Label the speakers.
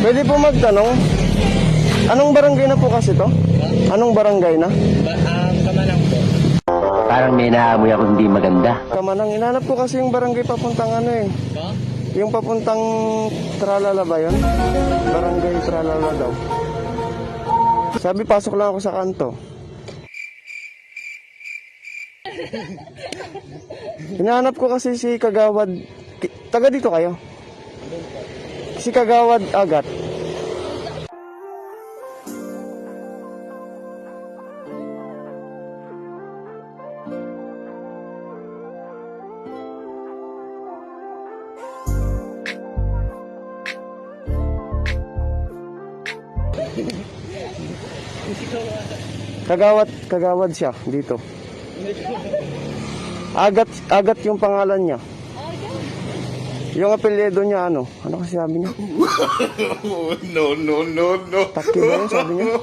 Speaker 1: Pwede po magtanong, anong barangay na po kasi to? Anong barangay na?
Speaker 2: Kamanang po.
Speaker 3: Parang may naamoy ako hindi maganda.
Speaker 1: Kamanang, inanap ko kasi yung barangay papuntang ano eh.
Speaker 2: Ba?
Speaker 1: Yung papuntang Tralala ba yun? Barangay Tralala daw. Sabi, pasok lang ako sa kanto. Hinahanap ko kasi si Kagawad. Taga dito kayo? Si Kagawad Agat. Kagawad siya dito. Agat yung pangalan niya. Yung apelyido niya ano? Ano kasi sabi niya?
Speaker 4: No.
Speaker 1: Taki ba yun sabi niya?